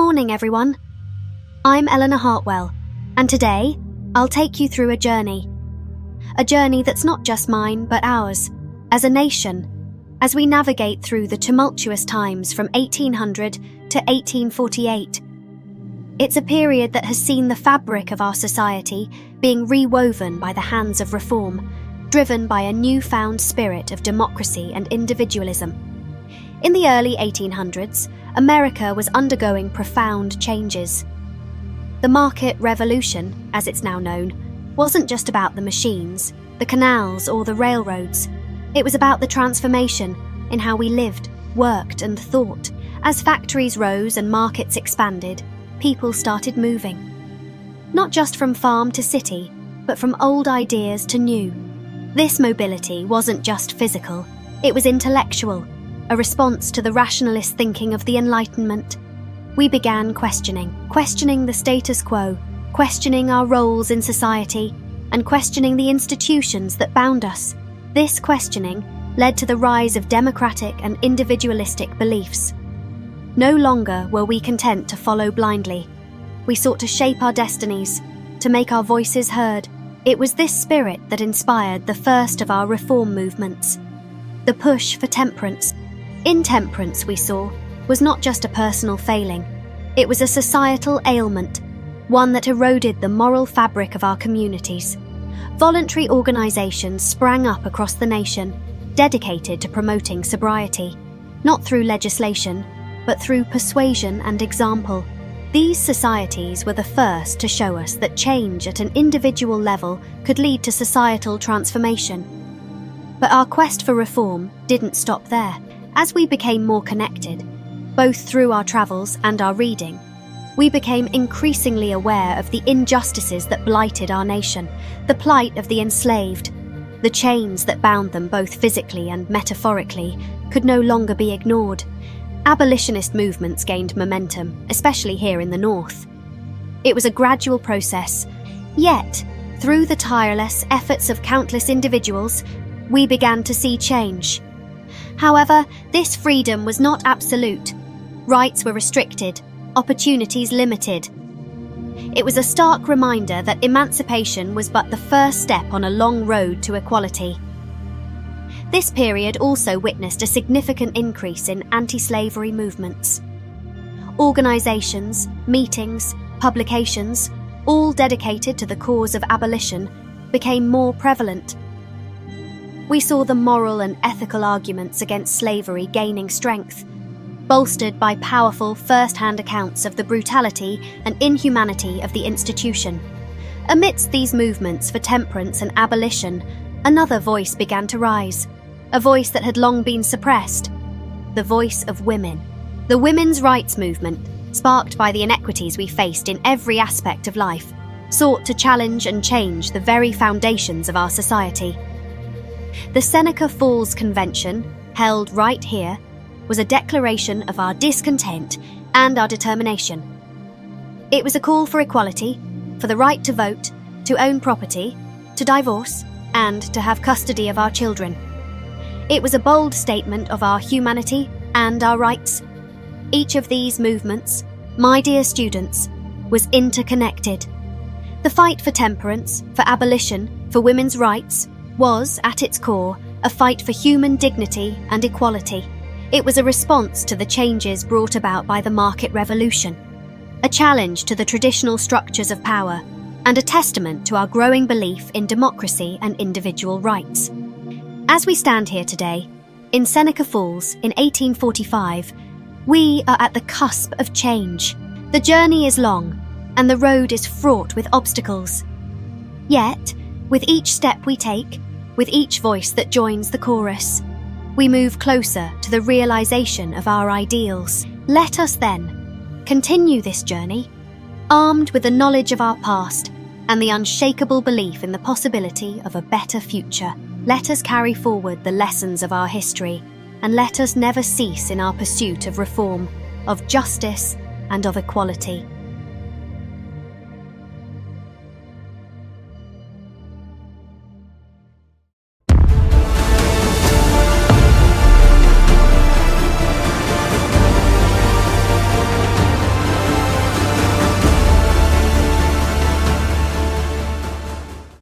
morning, everyone. I'm Eleanor Hartwell, and today I'll take you through a journey that's not just mine but ours, as a nation, as we navigate through the tumultuous times from 1800 to 1848. It's a period that has seen the fabric of our society being rewoven by the hands of reform, driven by a newfound spirit of democracy and individualism. In the early 1800s, America was undergoing profound changes. The market revolution, as it's now known, wasn't just about the machines, the canals, or the railroads. It was about the transformation in how we lived, worked, and thought. As factories rose and markets expanded, people started moving. Not just from farm to city, but from old ideas to new. This mobility wasn't just physical, it was intellectual, a response to the rationalist thinking of the Enlightenment. We began questioning the status quo, questioning our roles in society, and questioning the institutions that bound us. This questioning led to the rise of democratic and individualistic beliefs. No longer were we content to follow blindly. We sought to shape our destinies, to make our voices heard. It was this spirit that inspired the first of our reform movements, the push for temperance. Intemperance, we saw, was not just a personal failing. It was a societal ailment, one that eroded the moral fabric of our communities. Voluntary organisations sprang up across the nation, dedicated to promoting sobriety, not through legislation, but through persuasion and example. These societies were the first to show us that change at an individual level could lead to societal transformation. But our quest for reform didn't stop there. As we became more connected, both through our travels and our reading, we became increasingly aware of the injustices that blighted our nation, the plight of the enslaved. The chains that bound them both physically and metaphorically could no longer be ignored. Abolitionist movements gained momentum, especially here in the North. It was a gradual process, yet, through the tireless efforts of countless individuals, we began to see change. However, this freedom was not absolute. Rights were restricted, opportunities limited. It was a stark reminder that emancipation was but the first step on a long road to equality. This period also witnessed a significant increase in anti-slavery movements. Organisations, meetings, publications, all dedicated to the cause of abolition, became more prevalent. We saw the moral and ethical arguments against slavery gaining strength, bolstered by powerful first-hand accounts of the brutality and inhumanity of the institution. Amidst these movements for temperance and abolition, another voice began to rise, a voice that had long been suppressed, the voice of women. The women's rights movement, sparked by the inequities we faced in every aspect of life, sought to challenge and change the very foundations of our society. The Seneca Falls Convention, held right here, was a declaration of our discontent and our determination. It was a call for equality, for the right to vote, to own property, to divorce, and to have custody of our children. It was a bold statement of our humanity and our rights. Each of these movements, my dear students, was interconnected. The fight for temperance, for abolition, for women's rights, was, at its core, a fight for human dignity and equality. It was a response to the changes brought about by the market revolution, a challenge to the traditional structures of power, and a testament to our growing belief in democracy and individual rights. As we stand here today, in Seneca Falls in 1845, we are at the cusp of change. The journey is long, and the road is fraught with obstacles. Yet, with each step we take, with each voice that joins the chorus, we move closer to the realization of our ideals. Let us then continue this journey, armed with the knowledge of our past and the unshakable belief in the possibility of a better future. Let us carry forward the lessons of our history, and let us never cease in our pursuit of reform, of justice, and of equality.